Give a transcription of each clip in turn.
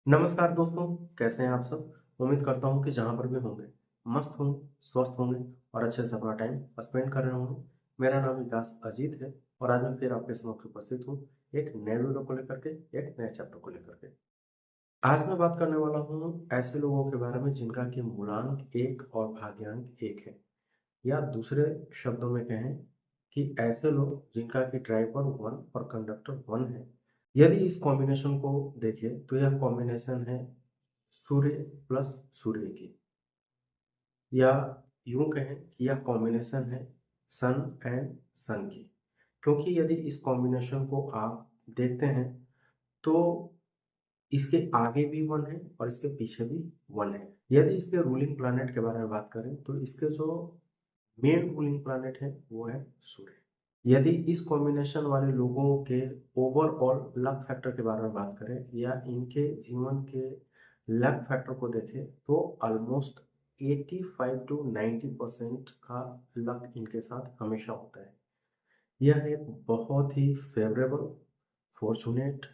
नमस्कार दोस्तों, कैसे हैं आप सब। उम्मीद करता हूं कि जहां पर भी होंगे मस्त होंगे, स्वस्थ होंगे और अच्छे से अपना टाइम स्पेंड कर रहे होंगे। मेरा नाम विकास अजीत है और आज मैं फिर आपके समक्ष उपस्थित हूं एक नए वीडियो को लेकर के, एक नए चैप्टर को लेकर के। आज मैं बात करने वाला हूं ऐसे लोगों के बारे में जिनका कि मूलांक 1 और भाग्यांक 1 है, या दूसरे शब्दों में कहें कि ऐसे लोग जिनका कि ड्राइवर 1 और कंडक्टर 1 है। यदि इस कॉम्बिनेशन को देखें तो यह कॉम्बिनेशन है सूर्य प्लस सूर्य की, या यूं कहें कि यह कॉम्बिनेशन है सन एंड सन की। क्योंकि यदि इस कॉम्बिनेशन को आप देखते हैं तो इसके आगे भी 1 है और इसके पीछे भी 1 है। यदि इसके रूलिंग प्लैनेट के बारे में बात करें तो इसके जो मेन रूलिंग प्लैनेट है वो है सूर्य। यदि इस कॉम्बिनेशन वाले लोगों के ओवरऑल लक फैक्टर के बारे में बात करें या इनके जीवन के लक फैक्टर को देखें तो ऑलमोस्ट 85 टू 90% का लक इनके साथ हमेशा होता है। यह एक बहुत ही फेवरेबल, फॉर्चुनेट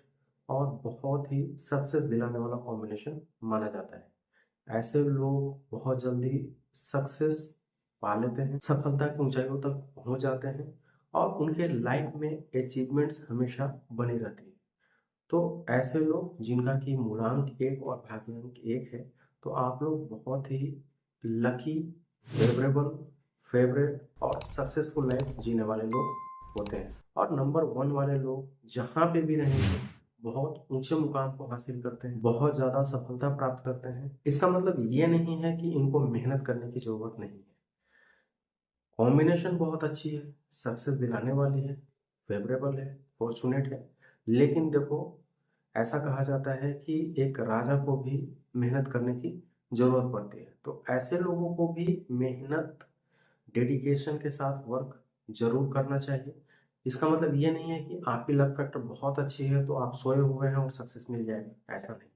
और बहुत ही सक्सेस दिलाने वाला कॉम्बिनेशन माना जाता है। ऐसे लोग बहुत जल्दी सक्सेस पा लेते हैं, सफलता की ऊंचाइयों तक पहुंच जाते हैं और उनके लाइफ में अचीवमेंट्स हमेशा बनी रहती है। तो ऐसे लोग जिनका कि मूलांक 1 और भाग्यांक 1 है, तो आप लोग बहुत ही लकी, फेवरेबल, फेवरेट और सक्सेसफुल लाइफ जीने वाले लोग होते हैं। और नंबर 1 वाले लोग जहाँ पे भी रहेंगे बहुत ऊंचे मुकाम को हासिल करते हैं, बहुत ज़्यादा सफलता प्राप्त करते हैं। इसका मतलब ये नहीं है कि इनको मेहनत करने की ज़रूरत नहीं है। कॉम्बिनेशन बहुत अच्छी है, सक्सेस दिलाने वाली है, फेवरेबल है, फॉर्चुनेट है। लेकिन देखो, ऐसा कहा जाता है कि एक राजा को भी मेहनत करने की जरूरत पड़ती है। तो ऐसे लोगों को भी मेहनत, डेडिकेशन के साथ वर्क जरूर करना चाहिए। इसका मतलब ये नहीं है कि आपकी लक फैक्टर बहुत अच्छी है तो आप सोए हुए हैं और सक्सेस मिल जाएगा, ऐसा नहीं।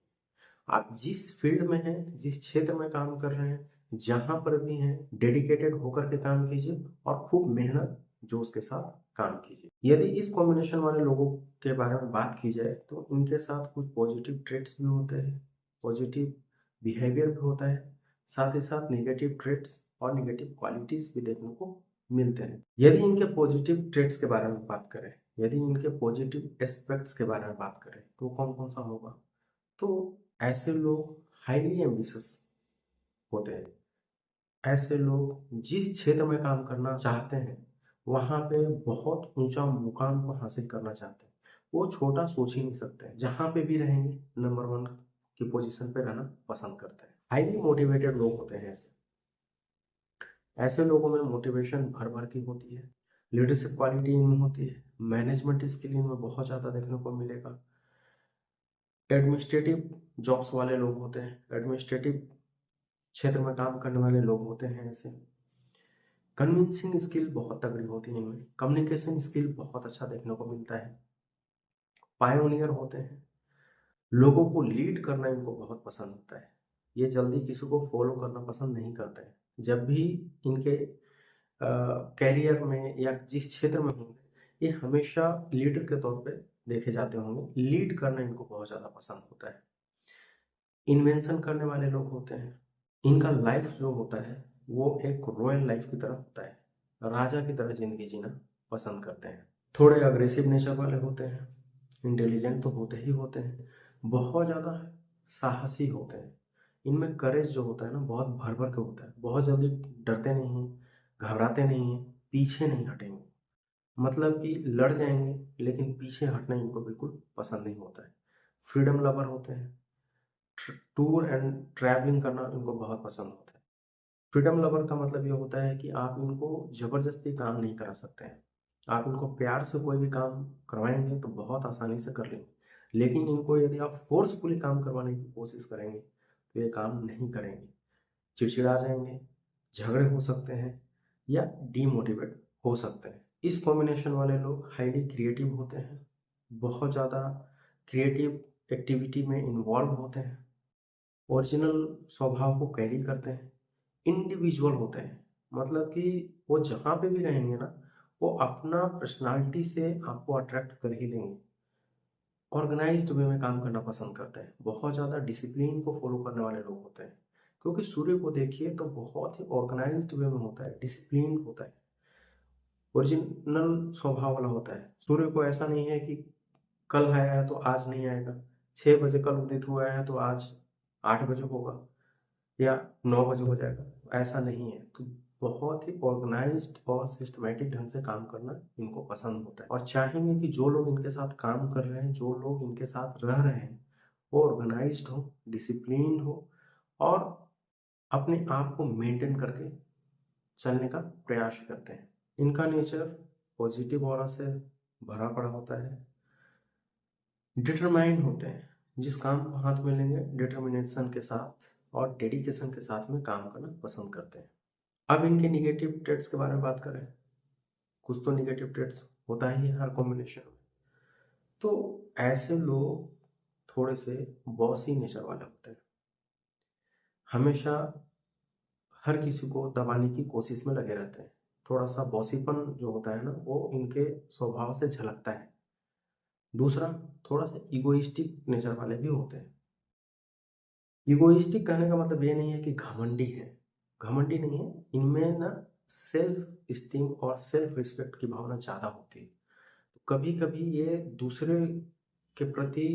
आप जिस फील्ड में हैं, जिस क्षेत्र में काम कर रहे हैं, जहां पर भी हैं, डेडिकेटेड होकर के काम कीजिए और खूब मेहनत जोश के साथ काम कीजिए। यदि इस कॉम्बिनेशन वाले लोगों के बारे में बात की जाए तो इनके साथ कुछ पॉजिटिव ट्रेट्स भी होते हैं, पॉजिटिव बिहेवियर भी होता है, साथ ही साथ नेगेटिव ट्रेट्स और नेगेटिव क्वालिटीज भी देखने को मिलते हैं। यदि इनके पॉजिटिव ट्रेट्स के बारे में बात करें, यदि इनके पॉजिटिव एस्पेक्ट्स के बारे में बात करें तो कौन कौन सा होगा, तो ऐसे लोग हाईली एम्बिशियस होते हैं। ऐसे लोग जिस क्षेत्र में काम करना चाहते हैं वहां पे बहुत ऊंचा मुकाम को हासिल करना चाहते हैं। वो छोटा सोच ही नहीं सकते, जहां पे भी रहेंगे नंबर 1 की पोजीशन पे रहना पसंद करते हैं। हाईली मोटिवेटेड लोग होते हैं ऐसे। ऐसे लोगों में मोटिवेशन भर भर की होती है, लीडरशिप क्वालिटी इनमें होती है, मैनेजमेंट स्किल इनमें बहुत ज़्यादा देखने को मिलेगा। एडमिनिस्ट्रेटिव जॉब्स वाले लोग होते हैं, एडमिनिस्ट्रेटिव क्षेत्र में काम करने वाले लोग होते हैं ऐसे। कन्विंसिंग स्किल बहुत तगड़ी होती है इनमें, कम्युनिकेशन स्किल बहुत अच्छा देखने को मिलता है। पायोनियर होते हैं, लोगों को लीड करना इनको बहुत पसंद होता है। ये जल्दी किसी को फॉलो करना पसंद नहीं करते हैं। जब भी इनके कैरियर में या जिस क्षेत्र में होंगे, ये हमेशा लीडर के तौर पे देखे जाते होंगे। लीड करना इनको बहुत ज़्यादा पसंद होता है। इन्वेंशन करने वाले लोग होते हैं। इनका लाइफ जो होता है वो एक रॉयल लाइफ की तरह होता है, राजा की तरह जिंदगी जीना पसंद करते हैं। थोड़े अग्रेसिव नेचर वाले होते हैं, इंटेलिजेंट तो होते ही होते हैं, बहुत ज़्यादा साहसी होते हैं। इनमें करेज जो होता है ना बहुत भर भर के होता है, बहुत जल्दी डरते नहीं हैं, घबराते नहीं हैं, पीछे नहीं हटेंगे। मतलब कि लड़ जाएंगे लेकिन पीछे हटना इनको बिल्कुल पसंद नहीं होता है। फ्रीडम लवर होते हैं, टूर एंड ट्रैवलिंग करना इनको बहुत पसंद होता है। फ्रीडम लवर का मतलब ये होता है कि आप इनको जबरदस्ती काम नहीं करा सकते हैं। आप इनको प्यार से कोई भी काम करवाएंगे तो बहुत आसानी से कर लेंगे, लेकिन इनको यदि आप फोर्सफुली काम करवाने की कोशिश करेंगे तो ये काम नहीं करेंगे, चिड़चिड़ा जाएंगे, झगड़े हो सकते हैं या डीमोटिवेट हो सकते हैं। इस कॉम्बिनेशन वाले लोग हाईली क्रिएटिव होते हैं, बहुत ज़्यादा क्रिएटिव एक्टिविटी में इन्वॉल्व होते हैं, ओरिजिनल स्वभाव को कैरी करते हैं, इंडिविजुअल होते हैं। मतलब कि वो जहाँ पे भी रहेंगे ना, वो अपना पर्सनालिटी से आपको अट्रैक्ट कर ही लेंगे। ऑर्गेनाइज्ड वे में काम करना पसंद करते हैं, बहुत ज़्यादा डिसिप्लिन को फॉलो करने वाले लोग होते हैं। क्योंकि सूर्य को देखिए तो बहुत ही ऑर्गेनाइज्ड वे में होता है, डिसिप्लिन होता है, ओरिजिनल स्वभाव वाला होता है। सूर्य को ऐसा नहीं है कि कल आया है तो आज नहीं आएगा, 6 बजे कल उदित हुआ है तो आज 8 बजे होगा या 9 बजे हो जाएगा, ऐसा नहीं है। तो बहुत ही ऑर्गेनाइज्ड और सिस्टमेटिक ढंग से काम करना इनको पसंद होता है और चाहेंगे कि जो लोग इनके साथ काम कर रहे हैं, जो लोग इनके साथ रह रहे हैं, वो ऑर्गेनाइज्ड हो, डिसिप्लिन हो और अपने आप को मेंटेन करके चलने का प्रयास करते हैं। इनका नेचर पॉजिटिव ऑरा से भरा पड़ा होता है, डिटरमाइंड होते हैं, जिस काम को हाथ में लेंगे डिटर्मिनेशन के साथ और डेडिकेशन के साथ में काम करना पसंद करते हैं। अब इनके निगेटिव ट्रेड्स के बारे में बात करें, कुछ तो निगेटिव ट्रेड्स होता ही है हर कॉम्बिनेशन में। तो ऐसे लोग थोड़े से बॉसी नेचर वाले होते हैं, हमेशा हर किसी को दबाने की कोशिश में लगे रहते हैं। थोड़ा सा बॉसीपन जो होता है ना, वो इनके स्वभाव से झलकता है। दूसरा, थोड़ा सा इगोइस्टिक नेचर वाले भी होते हैं। इगोइस्टिक कहने का मतलब ये नहीं है कि घमंडी है, घमंडी नहीं है, इनमें ना सेल्फ स्टीम और सेल्फ रिस्पेक्ट की भावना ज़्यादा होती है। तो कभी कभी ये दूसरे के प्रति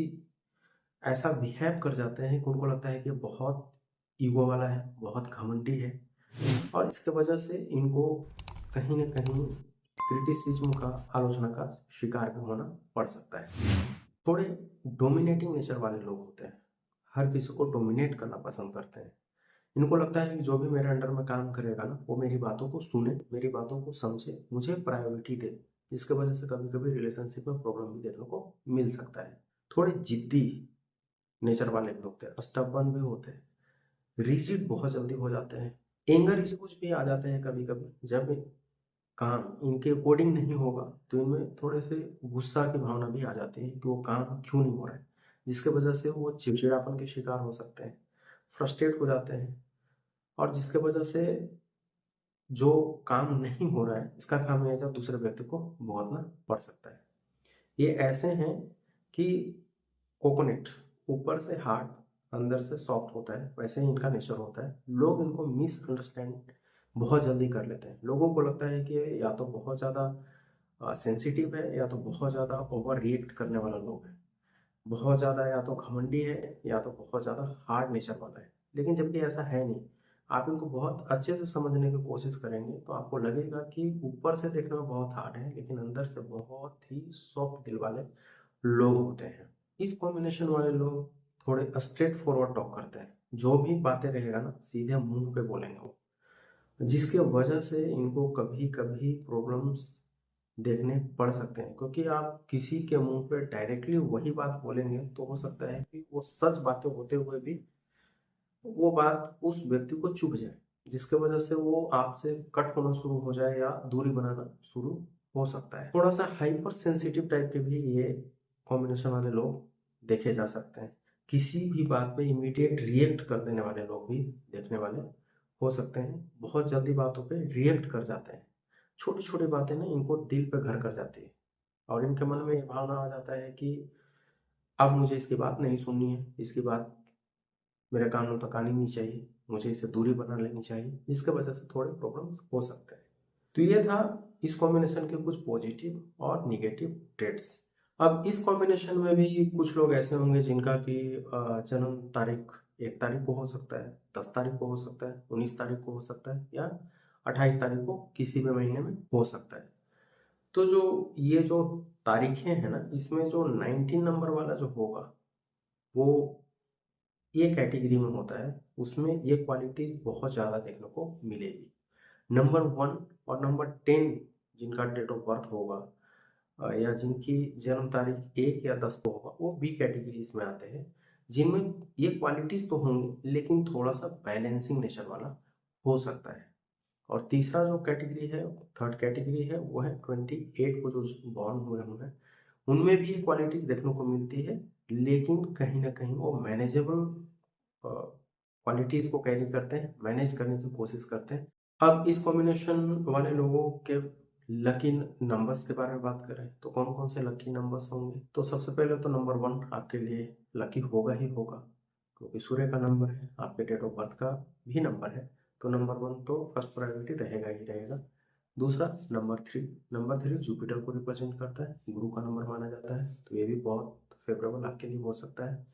ऐसा बिहेव कर जाते हैं कि उनको लगता है कि बहुत ईगो वाला है, बहुत घमंडी है और इसके वजह से इनको कहीं ना कहीं क्रिटिसिज्म का, आलोचना का शिकार भी होना पड़ सकता है। थोड़े डोमिनेटिंग नेचर वाले लोग होते हैं, हर किसी को डोमिनेट करना पसंद करते हैं। इनको लगता है कि जो भी मेरे अंडर में काम करेगा ना, वो मेरी बातों को सुने, मेरी बातों को समझे, मुझे प्रायोरिटी दे, जिसके वजह से कभी कभी रिलेशनशिप में प्रॉब्लम भी देखने को मिल सकता है। थोड़े जिद्दी नेचर वाले भी होते हैं, स्टबर्न भी होते हैं, रिजिड बहुत जल्दी हो जाते हैं, एंगर इश्यूज भी आ जाते हैं कभी कभी। जब काम इनके अकॉर्डिंग नहीं होगा तो इनमें थोड़े से गुस्सा की भावना भी आ जाती है कि वो काम क्यों नहीं हो रहा है, जिसके वजह से वो चिड़चिड़ापन के शिकार हो सकते हैं, फ्रस्ट्रेट हो जाते हैं और जिसके वजह से जो काम नहीं हो रहा है इसका खामियाजा दूसरे व्यक्ति को भुगतना पड़ सकता है। ये ऐसे हैं कि कोकोनट ऊपर से हार्ड अंदर से सॉफ्ट होता है, वैसे ही इनका नेचर होता है। लोग इनको मिसअंडरस्टैंड बहुत जल्दी कर लेते हैं। लोगों को लगता है कि या तो बहुत ज़्यादा सेंसिटिव है या तो बहुत ज़्यादा ओवर रिएक्ट करने वाला लोग है, बहुत ज़्यादा या तो घमंडी है या तो बहुत ज़्यादा हार्ड नेचर वाला है। लेकिन जबकि ऐसा है नहीं, आप इनको बहुत अच्छे से समझने की कोशिश करेंगे तो आपको लगेगा कि ऊपर से देखने में बहुत हार्ड है लेकिन अंदर से बहुत ही सॉफ्ट दिल वाले लोग होते हैं। इस कॉम्बिनेशन वाले लोग थोड़े स्ट्रेट फॉरवर्ड टॉक करते हैं, जो भी बातें रहेगा ना सीधे मुंह पे बोलेंगे वो, जिसकी वजह से इनको कभी कभी प्रॉब्लम्स देखने पड़ सकते हैं। क्योंकि आप किसी के मुंह पे डायरेक्टली वही बात बोलेंगे तो हो सकता है कि वो सच बातें होते हुए भी वो बात उस व्यक्ति को चुभ जाए, जिसके वजह से वो आपसे कट होना शुरू हो जाए या दूरी बनाना शुरू हो सकता है। थोड़ा सा हाइपर सेंसिटिव टाइप के भी ये कॉम्बिनेशन वाले लोग देखे जा सकते हैं। किसी भी बात पे इमीडिएट रिएक्ट कर देने वाले लोग भी देखने वाले हो सकते हैं। बहुत जल्दी बातों पे रिएक्ट कर जाते हैं, छोटी छोटी बातें ना इनको दिल पे घर कर जाती है और इनके मन में ये भावना आ जाता है कि अब मुझे इसकी बात नहीं सुननी है, इसकी बात मेरे कानों तक आनी नहीं चाहिए, मुझे इससे दूरी बना लेनी चाहिए, जिसके वजह से थोड़े प्रॉब्लम्स हो सकते हैं। तो ये था इस कॉम्बिनेशन के कुछ पॉजिटिव और निगेटिव ट्रेड्स। अब इस कॉम्बिनेशन में भी कुछ लोग ऐसे होंगे जिनका कि जन्म तारीख 1 तारीख को हो सकता है, 10 तारीख को हो सकता है, 19 तारीख को हो सकता है या 28 तारीख को किसी भी महीने में हो सकता है। तो जो ये जो तारीखें हैं ना, इसमें जो 19 नंबर वाला जो होगा वो ये कैटेगरी में होता है, उसमें ये क्वालिटीज बहुत ज़्यादा देखने को मिलेगी। नंबर 1 और नंबर 10 जिनका डेट ऑफ बर्थ होगा या जिनकी जन्म तारीख 1 या 10 को होगा वो बी कैटेगरीज में आते हैं, जिनमें ये क्वालिटीज तो होंगी लेकिन थोड़ा सा बैलेंसिंग नेचर वाला हो सकता है। और तीसरा जो कैटेगरी है, थर्ड कैटेगरी है, वो है 28 को जो बॉर्न हुए हैं, उनमें भी ये क्वालिटीज देखने को मिलती है लेकिन कहीं ना कहीं वो मैनेजेबल क्वालिटीज को कैरी करते हैं, मैनेज करने की कोशिश करते हैं। अब इस कॉम्बिनेशन वाले लोगों के लकी नंबर्स के बारे में बात करें तो कौन कौन से लकी नंबर्स होंगे, तो सबसे पहले तो नंबर 1 आपके लिए लकी होगा ही होगा, क्योंकि सूर्य का नंबर है, आपके डेट ऑफ बर्थ का भी नंबर है, तो नंबर 1 तो फर्स्ट प्रायोरिटी रहेगा ही रहेगा। दूसरा नंबर 3 जुपिटर को रिप्रेजेंट करता है, गुरु का नंबर माना जाता है, तो ये भी बहुत फेवरेबल आपके लिए हो सकता है।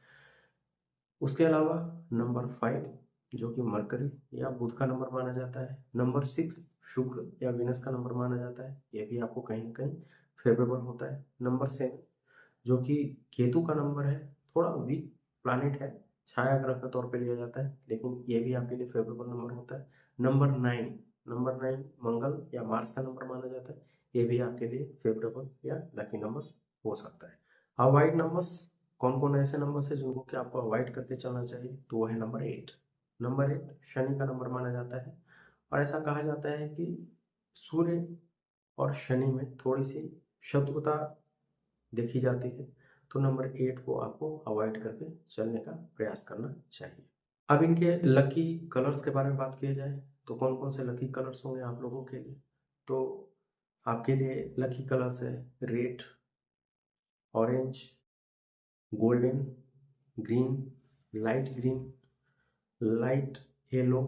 उसके अलावा नंबर 5 जो कि मरकरी या बुध का नंबर माना जाता है। नंबर 6 शुक्र या विनस का नंबर माना जाता है, ये भी आपको कहीं ना कहीं फेवरेबल होता है। नंबर 7 जो कि केतु का नंबर है, थोड़ा वीक प्लैनेट है, छाया ग्रह के तौर पे लिया जाता है, लेकिन ये भी आपके लिए फेवरेबल नंबर होता है। नंबर 9 मंगल या मार्स का नंबर माना जाता है, ये भी आपके लिए फेवरेबल या लकी नंबर्स हो सकता है। अवॉइड नंबर्स, कौन कौन ऐसे नंबर्स है जिनको कि आपको अवॉइड करके चलना चाहिए, तो वो है नंबर 8 शनि का नंबर माना जाता है, और ऐसा कहा जाता है कि सूर्य और शनि में थोड़ी सी शत्रुता देखी जाती है, तो नंबर 8 को आपको अवॉइड करके चलने का प्रयास करना चाहिए। अब इनके लकी कलर्स के बारे में बात की जाए तो कौन कौन से लकी कलर्स होंगे आप लोगों के लिए, तो आपके लिए लकी कलर्स है red, orange, golden, green, light green, light yellow,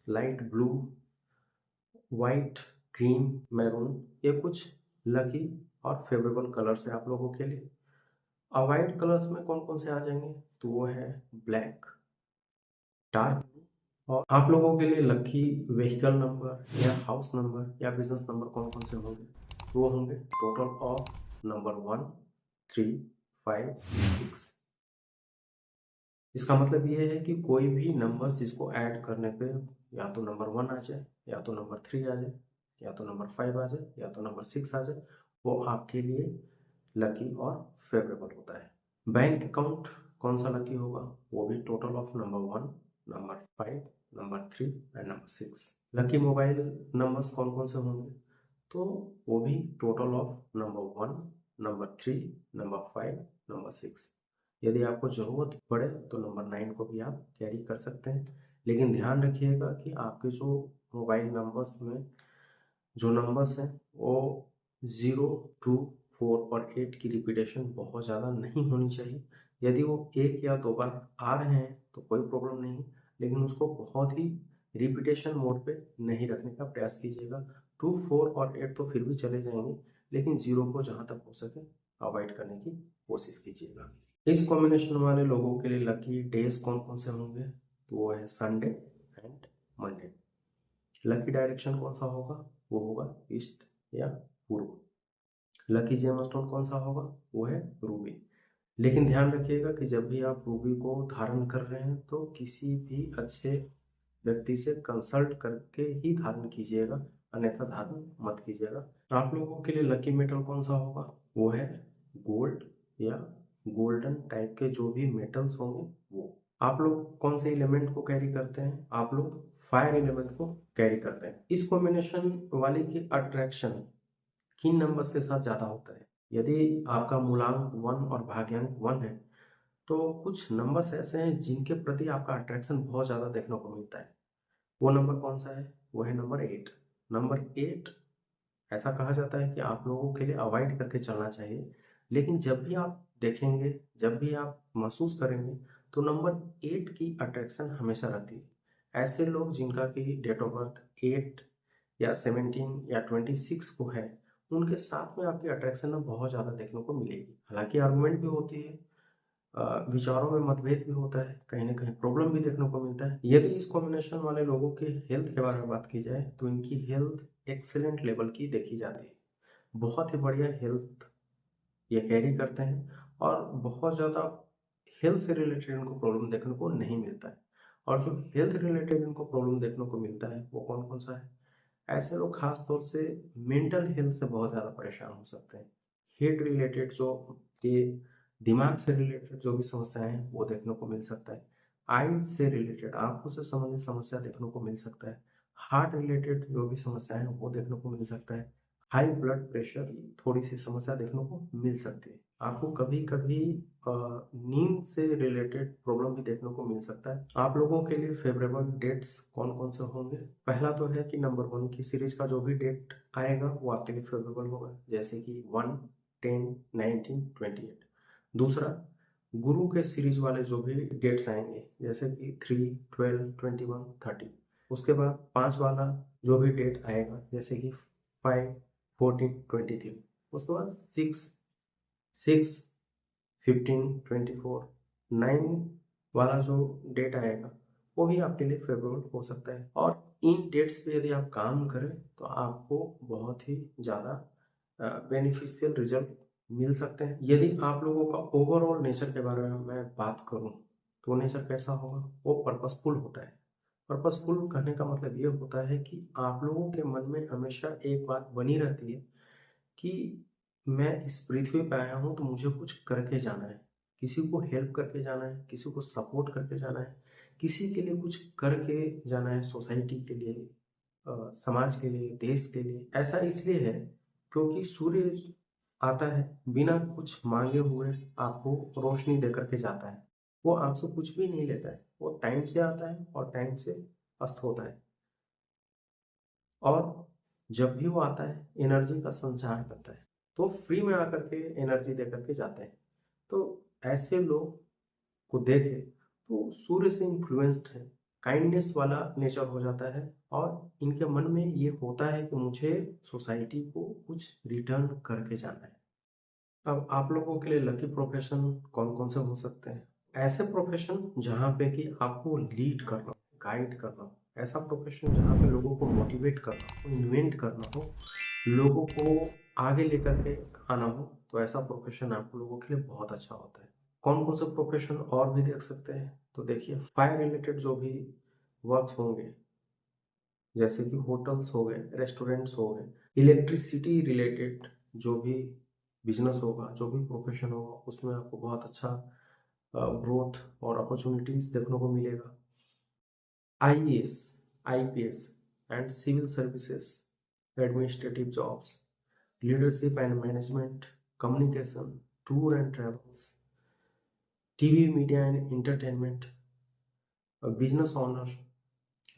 light blue, white, cream, maroon, ये कुछ लकी और फेवरेबल कलर्स है आप लोगों के लिए। अवॉइड कलर्स में कौन कौन से आ जाएंगे, तो वो है ब्लैक, डार्क, और आप लोगों के लिए लकी व्हीकल नंबर या हाउस नंबर या बिजनेस नंबर कौन कौन से होंगे, तो वो होंगे टोटल ऑफ नंबर 1, 3, 5, 6। इसका मतलब ये है कि कोई भी नंबर जिसको ऐड करने पे या तो नंबर 1 आ जाए, या तो नंबर 3 आ जाए, या तो नंबर 5 आ जाए, या तो नंबर 6 आ जाए, वो आपके लिए लकी और फेवरेबल होता है। बैंक अकाउंट कौन सा लकी होगा, वो भी total of number 1, number 5, number 3 and number 6। Lucky mobile numbers कौन कौन से होंगे, तो वो भी total of number 1, number 3, number 5, number 6। यदि आपको ज़रूरत पड़े तो नंबर 9 को भी आप कैरी कर सकते हैं, लेकिन ध्यान रखिएगा कि आपके जो मोबाइल नंबर्स में जो नंबर्स हैं वो 0, 2, 4 और 8 की रिपीटेशन बहुत ज़्यादा नहीं होनी चाहिए। यदि वो 1 या 2 बार आ रहे हैं तो कोई प्रॉब्लम नहीं, लेकिन उसको बहुत ही रिपीटेशन मोड पे नहीं रखने का प्रयास कीजिएगा। 2, 4 और 8 तो फिर भी चले जाएंगे, लेकिन 0 को जहाँ तक हो सके अवॉइड करने की कोशिश कीजिएगा। इस कॉम्बिनेशन वाले लोगों के लिए लकी डेज कौन कौन से होंगे, तो वो है Sunday and Monday. Lucky direction कौन सा होगा, वो होगा ईस्ट या पूर्व। लकी जेमस्टोन कौन सा होगा, वो है रूबी। लेकिन ध्यान रखिएगा कि जब भी आप रूबी को धारण कर रहे हैं तो किसी भी अच्छे व्यक्ति से कंसल्ट करके ही धारण कीजिएगा, अन्यथा धारण मत कीजिएगा। आप लोगों के लिए लकी मेटल कौन सा होगा, वो है गोल्ड या गोल्डन टाइप के जो भी मेटल्स होंगे वो। आप लोग कौन से एलिमेंट को कैरी करते हैं, आप लोग फायर एलिमेंट को कैरी करते हैं। इस कॉम्बिनेशन वाले की अट्रैक्शन किन नंबर्स के साथ ज्यादा होता है, यदि आपका मूलांक 1 और भाग्यांक 1 है तो कुछ नंबर्स ऐसे हैं जिनके प्रति आपका अट्रैक्शन बहुत ज्यादा देखने को मिलता है। वो नंबर कौन सा है, वो है नंबर 8। ऐसा कहा जाता है कि आप लोगों के लिए अवॉइड करके चलना चाहिए, लेकिन जब भी आप देखेंगे, जब भी आप महसूस करेंगे, तो नंबर 8 की अट्रैक्शन हमेशा रहती है। ऐसे लोग जिनका कि डेट ऑफ बर्थ 8 या 17 या 26 को है, उनके साथ में आपकी अट्रैक्शन ना बहुत ज़्यादा देखने को मिलेगी। हालांकि आर्गुमेंट भी होती है, विचारों में मतभेद भी होता है, कहीं ना कहीं प्रॉब्लम भी देखने को मिलता है। यदि इस कॉम्बिनेशन वाले लोगों के हेल्थ के बारे में बात की जाए तो इनकी हेल्थ एक्सीलेंट लेवल की देखी जाती है। बहुत ही बढ़िया हेल्थ ये कैरी करते हैं, और बहुत ज़्यादा हेल्थ से रिलेटेड इनको प्रॉब्लम देखने को नहीं मिलता है। और जो हेल्थ रिलेटेड इनको प्रॉब्लम देखने को मिलता है वो कौन कौन सा है, ऐसे लोग खास तौर से मेंटल हेल्थ से बहुत ज़्यादा परेशान हो सकते हैं। हेड रिलेटेड जो ये दिमाग से रिलेटेड जो भी समस्याएं हैं वो देखने को मिल सकता है। आईज से रिलेटेड आंखों से संबंधित समस्या देखने को मिल सकता है। हार्ट रिलेटेड जो भी समस्याएं हैं वो देखने को मिल सकता है। हाई ब्लड प्रेशर थोड़ी सी समस्या देखने को मिल सकती है। आपको कभी कभी नींद से रिलेटेड प्रॉब्लम भी देखने को मिल सकता है। आप लोगों के लिए फेवरेबल डेट्स कौन कौन से होंगे? पहला तो है कि नंबर 1 की सीरीज का जो भी डेट आएगा वो आपके लिए फेवरेबल होगा, जैसे कि 1, 10, 19, 28। दूसरा, गुरु के सीरीज वाले जो भी डेट्स आएंगे जैसे कि 3, 12, 21, 30। उसके बाद 5 वाला जो भी डेट आएगा जैसे कि 5, 14, 23। उसके बाद 6, 15, 24, 9 वाला जो डेट आएगा वो भी आपके लिए फेवरेबल हो सकता है। और इन डेट्स पे यदि आप काम करें तो आपको बहुत ही ज़्यादा बेनिफिशियल रिजल्ट मिल सकते हैं। यदि आप लोगों का ओवरऑल नेचर के बारे में मैं बात करूं तो नेचर कैसा होगा? वो पर्पसफुल होता है। पर्पसफुल कहने का मतलब ये होता है कि आप लोगों के मन में हमेशा एक बात बनी रहती है कि मैं इस पृथ्वी पे आया हूँ तो मुझे कुछ करके जाना है, किसी को हेल्प करके जाना है, किसी को सपोर्ट करके जाना है, किसी के लिए कुछ करके जाना है, सोसाइटी के लिए, समाज के लिए, देश के लिए। ऐसा इसलिए है क्योंकि सूर्य आता है बिना कुछ मांगे हुए, आपको रोशनी दे करके जाता है। वो आपसे कुछ भी नहीं लेता है, वो टाइम से आता है और टाइम से अस्त होता है। और जब भी वो आता है एनर्जी का संचार करता है, तो फ्री में आकर के एनर्जी दे करके जाते हैं। तो ऐसे लोग को देखे तो सूर्य से इन्फ्लुएंस्ड है, काइंडनेस वाला नेचर हो जाता है और इनके मन में ये होता है कि मुझे सोसाइटी को कुछ रिटर्न करके जाना है। अब आप लोगों के लिए लकी प्रोफेशन कौन कौन से हो सकते हैं? ऐसे प्रोफेशन जहाँ पे कि आपको लीड करना हो, गाइड करना हो, ऐसा प्रोफेशन जहाँ पे लोगों को मोटिवेट करना हो, इन्वेंट करना हो, लोगों को आगे लेकर के आना हो, तो ऐसा प्रोफेशन आप लोगों के लिए बहुत अच्छा होता है। कौन कौन से प्रोफेशन और भी देख सकते हैं? तो देखिए, फायर रिलेटेड जो भी वर्क्स होंगे जैसे कि होटल्स हो गए, रेस्टोरेंट्स हो गए, इलेक्ट्रिसिटी रिलेटेड जो भी बिजनेस होगा, जो भी प्रोफेशन होगा, उसमें आपको बहुत अच्छा ग्रोथ और अपॉर्चुनिटीज देखने को मिलेगा। IAS, IPS and civil services, administrative jobs, leadership and management, communication, tour and travels, TV media and entertainment, business owner,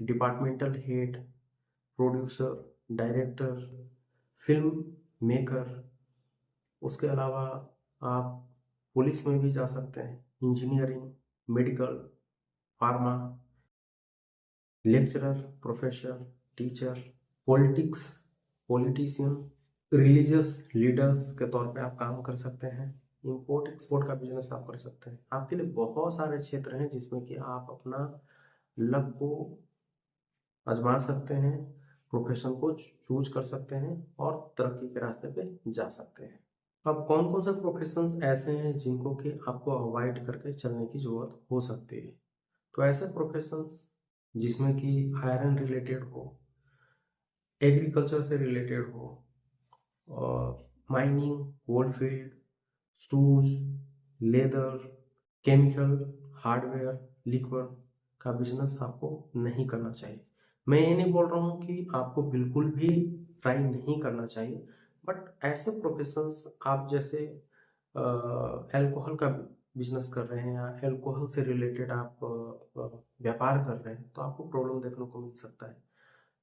departmental head, producer, director, film maker. उसके अलावा आप पुलिस में भी जा सकते हैं, engineering, medical, pharma, lecturer, professor, teacher, politics, politician, religious leaders के तौर पे आप काम कर सकते हैं, इंपोर्ट एक्सपोर्ट का बिजनेस आप कर सकते हैं। आपके लिए बहुत सारे क्षेत्र हैं जिसमें कि आप अपना लक को आजमा सकते हैं, प्रोफेशन को चूज कर सकते हैं और तरक्की के रास्ते पे जा सकते हैं। अब कौन कौन से प्रोफेशंस ऐसे हैं जिनको कि आपको अवॉइड करके चलने की जरूरत हो सकती है? तो ऐसे प्रोफेशंस जिसमें कि आयरन रिलेटेड हो, एग्रीकल्चर से रिलेटेड हो, और mining, coalfield, shoes, leather, chemical, hardware, liquid का बिजनेस आपको नहीं करना चाहिए। मैं ये नहीं बोल रहा हूँ कि आपको बिल्कुल भी ट्राई नहीं करना चाहिए, बट ऐसे प्रोफेशंस आप जैसे अल्कोहल का बिजनेस कर रहे हैं या अल्कोहल से रिलेटेड आप व्यापार कर रहे हैं तो आपको प्रॉब्लम देखने को मिल सकता है।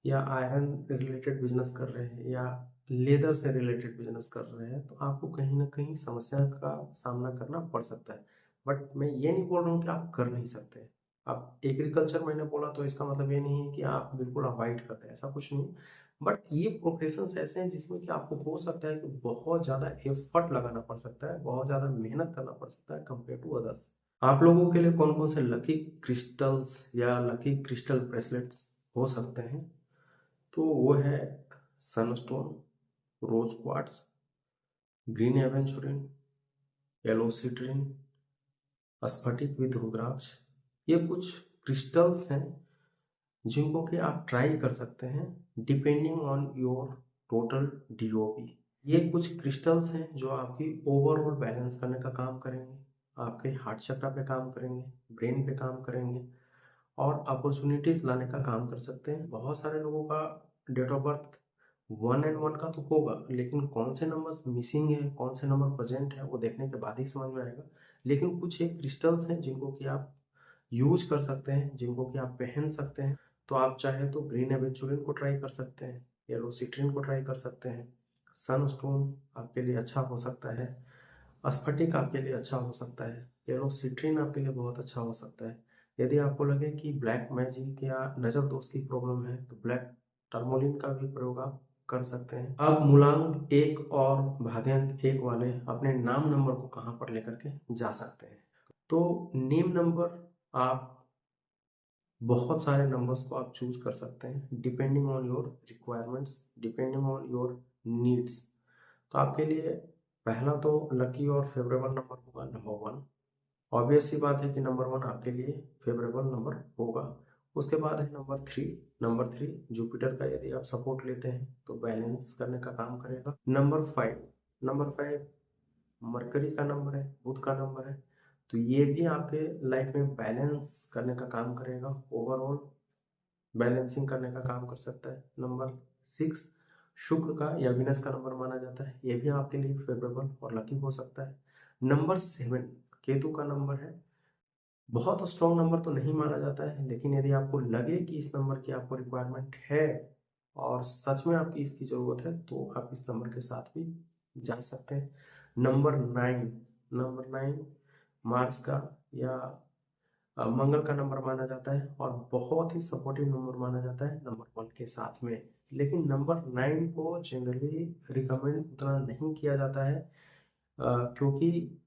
या आयरन रिलेटेड बिजनेस कर रहे हैं या लेदर से रिलेटेड बिजनेस कर रहे हैं तो आपको कहीं ना कहीं समस्या का सामना करना पड़ सकता है। बट मैं ये नहीं बोल रहा हूँ कि आप कर नहीं सकते। आप एग्रीकल्चर मैंने बोला तो इसका मतलब ये नहीं है कि आप बिल्कुल अवॉइड करते हैं, ऐसा कुछ नहीं। बट ये प्रोफेशंस ऐसे हैं जिसमें कि आपको हो सकता है कि बहुत ज़्यादा एफर्ट लगाना पड़ सकता है, बहुत ज़्यादा मेहनत करना पड़ सकता है कंपेयर टू अदर्स। आप लोगों के लिए कौन कौन से लकी क्रिस्टल्स या लकी क्रिस्टल ब्रेसलेट्स हो सकते हैं? तो वो है sunstone, rose quartz, green aventurine, yellow citrine, स्फटिक विद रुद्राक्ष। ये कुछ क्रिस्टल्स हैं जिनको कि आप ट्राई कर सकते हैं depending on your total DOP. ये कुछ क्रिस्टल्स हैं जो आपकी ओवरऑल बैलेंस करने का काम करेंगे, आपके हार्ट चक्र पे काम करेंगे, ब्रेन पे काम करेंगे और अपॉर्चुनिटीज लाने का काम कर सकते हैं। बहुत सारे लोगों का डेट ऑफ बर्थ 1 एंड 1 का तो होगा, लेकिन कौन से नंबर्स मिसिंग है, कौन से नंबर प्रेजेंट है, वो देखने के बाद ही समझ में आएगा। लेकिन कुछ एक क्रिस्टल्स हैं जिनको कि आप यूज कर सकते हैं, जिनको कि आप पहन सकते हैं। तो आप चाहे तो ग्रीन एवेचुरिन को ट्राई कर सकते हैं, येलो सिट्रिन को ट्राई कर सकते हैं, सनस्टोन आपके लिए अच्छा हो सकता है, स्फटिक आपके लिए अच्छा हो सकता है, येलो सिट्रिन आपके लिए बहुत अच्छा हो सकता है। यदि आपको लगे कि ब्लैक मैजिक या नजर दोष की प्रॉब्लम है तो ब्लैक टर्मोलिन का भी प्रयोग आप कर सकते हैं। अब मूलांक 1 और भाग्यांक 1 वाले अपने नाम नंबर को कहाँ पर लेकर के जा सकते हैं। तो नेम नंबर आप बहुत सारे नंबर्स को आप चूज कर सकते हैं depending on your requirements, depending on your needs. तो आपके लिए पहला तो लकी और फेवरेबल नंबर होगा नंबर 1। ऑब्वियस सी बात है कि नंबर 1 आपके लिए फेवरेबल नंबर होगा। उसके बाद है नंबर 3। नंबर 3 जुपिटर का यदि आप सपोर्ट लेते हैं तो बैलेंस करने का काम करेगा। नंबर 5, नंबर 5 मरकरी का नंबर है, बुध का नंबर है, तो ये भी आपके लाइफ में बैलेंस करने का काम करेगा, ओवरऑल बैलेंसिंग करने का काम कर सकता है। नंबर 6 शुक्र का या विनस का नंबर माना जाता है, ये भी आपके लिए फेवरेबल और लकी हो सकता है। नंबर 7 केतु का नंबर है, बहुत स्ट्रॉन्ग नंबर तो नहीं माना जाता है, लेकिन यदि आपको लगे कि इस नंबर की आपको रिक्वायरमेंट है और सच में आपकी इसकी जरूरत है तो आप इस नंबर के साथ भी जा सकते हैं। नंबर 9, नंबर 9 मार्स का या मंगल का नंबर माना जाता है और बहुत ही सपोर्टिव नंबर माना जाता है नंबर 1 के साथ में। लेकिन नंबर 9 को जनरली रिकमेंड उतना नहीं किया जाता है, क्योंकि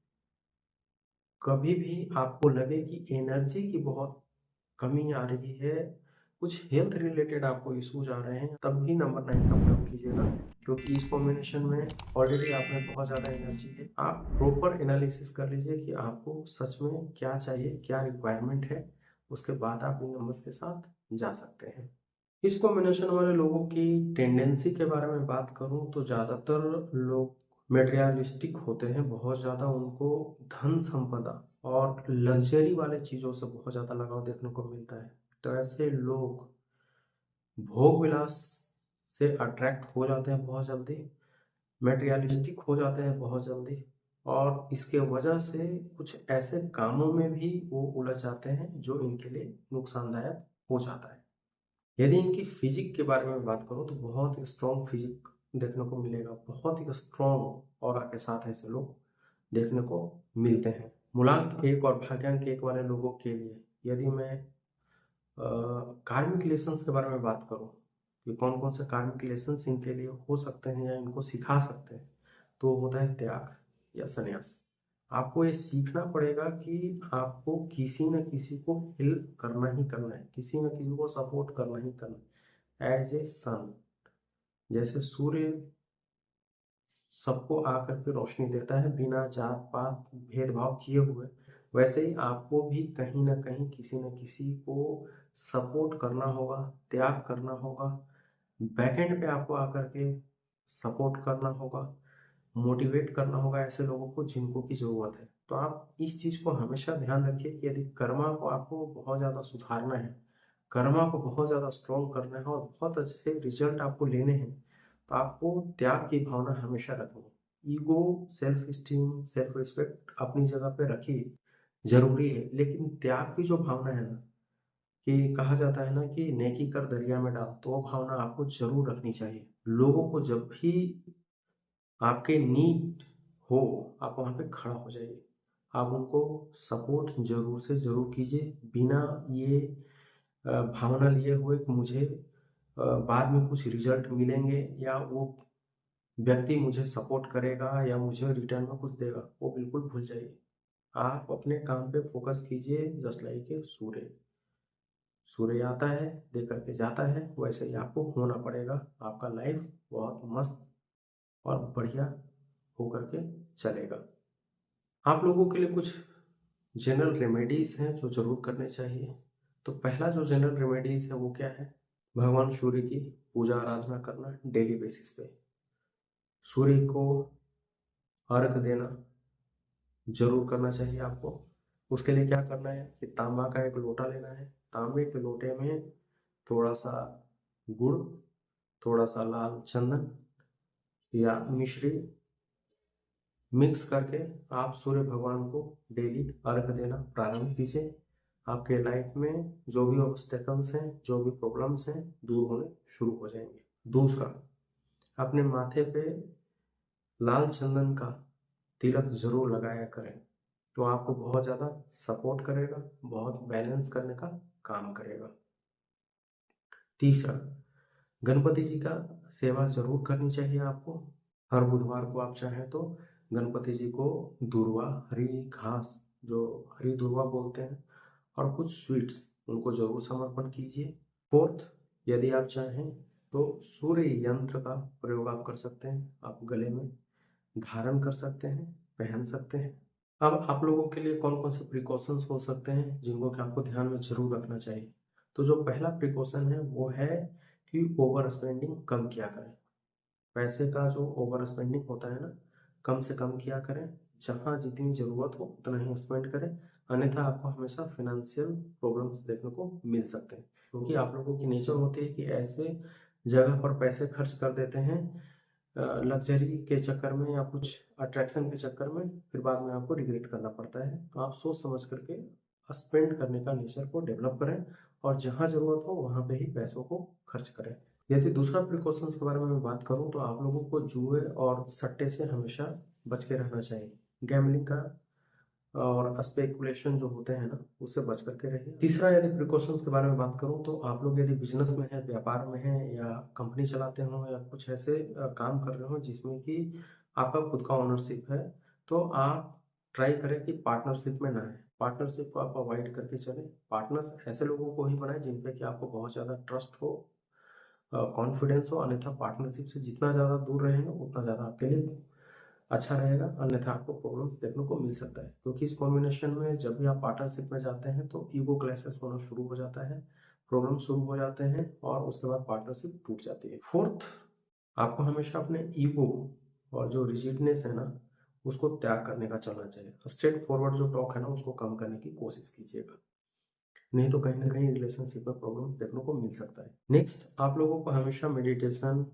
कभी भी आपको लगे कि एनर्जी की बहुत कमी आ रही है, कुछ हेल्थ रिलेटेड आपको इश्यूज आ रहे हैं, तब भी नंबर 9 का प्रयोग कीजिएगा, क्योंकि इस कॉम्बिनेशन में ऑलरेडी आप में बहुत ज़्यादा एनर्जी है। आप प्रॉपर एनालिसिस कर लीजिए कि आपको सच में क्या चाहिए, क्या रिक्वायरमेंट है, उसके बाद आप इन नंबर्स के साथ जा सकते हैं। इस कॉम्बिनेशन वाले लोगों की टेंडेंसी के बारे में बात करूं तो ज़्यादातर लोग मेटेरियलिस्टिक होते हैं, बहुत ज़्यादा उनको धन संपदा और लग्जरी वाले चीज़ों से बहुत ज़्यादा लगाव देखने को मिलता है। तो ऐसे लोग भोग विलास से अट्रैक्ट हो जाते हैं बहुत जल्दी, मेटेरियलिस्टिक हो जाते हैं बहुत जल्दी, और इसके वजह से कुछ ऐसे कामों में भी वो उलझ जाते हैं जो इनके लिए नुकसानदायक हो जाता है। यदि इनकी फिजिक के बारे में बात करूं तो बहुत ही स्ट्रॉन्ग फिजिक देखने को मिलेगा, बहुत ही स्ट्रॉन्ग ऑरा के साथ ऐसे लोग देखने को मिलते हैं। मूलांक 1 और भाग्यांक 1 वाले लोगों के लिए यदि मैं कार्मिक लेसन्स के बारे में बात करूं कि कौन कौन से कार्मिक लेसन्स इनके लिए हो सकते हैं या इनको सिखा सकते हैं, तो होता है त्याग या संन्यास। आपको ये सीखना पड़ेगा कि आपको किसी न किसी को हेल्प करना ही करना है, किसी न किसी को सपोर्ट करना ही करना है। एज ए सन, जैसे सूर्य सबको आकर के रोशनी देता है बिना जात पात भेदभाव किए हुए, वैसे ही आपको भी कहीं ना कहीं किसी न किसी को सपोर्ट करना होगा, त्याग करना होगा, बैकएंड पे आपको आकर के सपोर्ट करना होगा, मोटिवेट करना होगा ऐसे लोगों को जिनको की जरूरत है। तो आप इस चीज को हमेशा ध्यान रखिए कि यदि कर्मा को आपको बहुत ज्यादा सुधारना है, कर्मा को बहुत ज्यादा स्ट्रॉन्ग करना है और बहुत अच्छे रिजल्ट आपको लेने हैं, तो आपको त्याग की भावना हमेशा रखनी है। Ego, self esteem, self respect अपनी जगह पे रखिए, जरूरी है, लेकिन त्याग की जो भावना है ना, कि कहा जाता है ना कि नेकी कर दरिया में डाल, तो वो भावना आपको जरूर रखनी चाहिए। लोगों को जब भी आपके नीड हो, आप वहां पे खड़ा हो जाइए, आप उनको सपोर्ट जरूर से जरूर कीजिए, बिना ये भावना लिए हुए कि मुझे बाद में कुछ रिजल्ट मिलेंगे या वो व्यक्ति मुझे सपोर्ट करेगा या मुझे रिटर्न में कुछ देगा, वो बिल्कुल भूल जाइए। आप अपने काम पे फोकस कीजिए, जस्ट लाइक ए सूर्य, सूर्य आता है दे करके जाता है, वैसे ही आपको होना पड़ेगा। आपका लाइफ बहुत मस्त और बढ़िया होकर के चलेगा। आप लोगों के लिए कुछ जनरल रेमेडीज हैं जो जरूर करने चाहिए। तो पहला जो जनरल रेमेडीज है वो क्या है, भगवान सूर्य की पूजा आराधना करना डेली बेसिस पे, सूर्य को अर्घ देना जरूर करना चाहिए आपको। उसके लिए क्या करना है कि तांबा का एक लोटा लेना है, तांबे के लोटे में थोड़ा सा गुड़, थोड़ा सा लाल चंदन या मिश्री मिक्स करके आप सूर्य भगवान को डेली अर्घ देना प्रारंभ कीजिए। आपके लाइफ में जो भी ऑब्स्टेकल्स हैं, जो भी प्रॉब्लम्स हैं, दूर होने शुरू हो जाएंगे। दूसरा, अपने माथे पे लाल चंदन का तिलक जरूर लगाया करें, तो आपको बहुत ज़्यादा सपोर्ट करेगा, बहुत बैलेंस करने का काम करेगा। तीसरा, गणपति जी का सेवा जरूर करनी चाहिए आपको। हर बुधवार को आप चाहें तो गणपति जी को दूर्वा, हरी घास, जो हरी दूर्वा बोलते हैं, और कुछ स्वीट्स उनको जरूर समर्पण कीजिए। फोर्थ, यदि आप चाहें तो सूर्य यंत्र का प्रयोग आप कर सकते हैं। आप गले में धारण कर सकते हैं, पहन सकते हैं। अब आप लोगों के लिए कौन कौन से प्रिकॉशंस हो सकते हैं जिनको कि आपको ध्यान में जरूर रखना चाहिए। तो जो पहला प्रिकॉशन है वो है कि ओवर स्पेंडिंग कम किया करें। पैसे का जो ओवर स्पेंडिंग होता है ना, कम से कम किया करें। जहाँ जितनी जरूरत हो उतना ही स्पेंड करें, अन्यथा आपको हमेशा फाइनेंशियल प्रॉब्लम्स देखने को मिल सकते हैं, क्योंकि आप लोगों की नेचर होती है कि ऐसे जगह पर पैसे खर्च कर देते हैं लग्जरी के चक्कर में या कुछ अट्रैक्शन के चक्कर में, फिर बाद में आपको रिग्रेट करना पड़ता है। तो आप सोच समझ करके स्पेंड करने का नेचर को डेवलप करें, और जहाँ जरूरत हो वहाँ पे ही पैसों को खर्च करें। यदि दूसरा प्रिकॉशंस के बारे में मैं बात करूं तो आप लोगों को जुए और सट्टे से हमेशा बच के रहना चाहिए। गैम्बलिंग का और स्पेकुलेशन जो होते हैं ना, उससे बच करके रहिए। तीसरा, यदि प्रिकॉशंस के बारे में बात करूं तो आप लोग यदि बिजनेस में है, व्यापार में है, या कंपनी चलाते हो, या कुछ ऐसे काम कर रहे हो जिसमें कि आपका खुद का ओनरशिप है, तो आप ट्राई करें कि पार्टनरशिप में ना है। पार्टनरशिप को आप अवॉइड करके चलें। पार्टनर्स ऐसे लोगों को ही बनाए जिन पे कि आपको बहुत ज़्यादा ट्रस्ट हो, कॉन्फिडेंस हो। अन्यथा पार्टनरशिप से जितना ज़्यादा दूर रहेंगे उतना ज़्यादा आपके लिए अच्छा रहेगा, अन्यथा आपको प्रॉब्लम्स देखने को मिल सकता है। क्योंकि इस कॉम्बिनेशन में जब भी आप पार्टनरशिप में जाते हैं तो ईगो क्लैशेस होना शुरू हो जाता है, प्रॉब्लम शुरू हो जाते हैं, और उसके बाद पार्टनरशिप टूट जाती है। फोर्थ, आपको हमेशा अपने ईगो और जो रिजिडनेस है ना, उसको त्याग करने का चलना चाहिए। स्ट्रेट फॉरवर्ड जो टॉक है ना, उसको कम करने की कोशिश कीजिएगा, नहीं तो कहीं ना कहीं रिलेशनशिप में प्रॉब्लम्स देखने को मिल सकता है। नेक्स्ट, आप लोगों को हमेशा मेडिटेशन,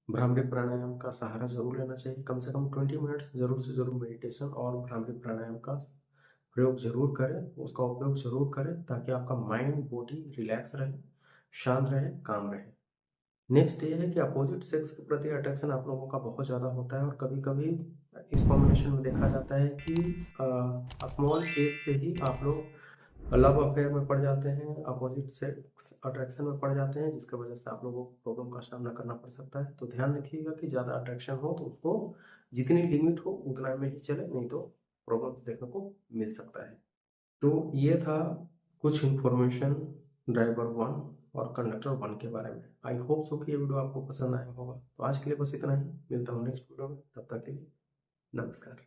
भ्रामरी प्राणायाम का सहारा जरूर लेना चाहिए। कम से कम 20 मिनट्स जरूर से जरूर मेडिटेशन और भ्रामरी प्राणायाम का प्रयोग जरूर करें, उसका उपयोग जरूर करें, ताकि आपका माइंड बॉडी रिलैक्स रहे, शांत रहे, काम रहे। नेक्स्ट ये है कि अपोजिट सेक्स के प्रति अट्रैक्शन आप लोगों का बहुत ज़्यादा होता है, और कभी कभी इस कॉम्बिनेशन में देखा जाता है कि स्मॉल एज से ही आप लोग लव अफेयर में पड़ जाते हैं, अपोजिट सेक्स अट्रैक्शन में पड़ जाते हैं, जिसकी वजह से आप लोगों को प्रॉब्लम का सामना करना पड़ सकता है। तो ध्यान रखिएगा कि ज़्यादा अट्रैक्शन हो तो उसको जितनी लिमिट हो उतना में ही चले, नहीं तो प्रॉब्लम्स देखने को मिल सकता है। तो ये था कुछ इन्फॉर्मेशन ड्राइवर 1 और कंडक्टर 1 के बारे में। आई होप सो कि ये वीडियो आपको पसंद आया होगा। तो आज के लिए बस इतना ही, मिलता हूँ नेक्स्ट वीडियो में, तब तक के लिए नमस्कार।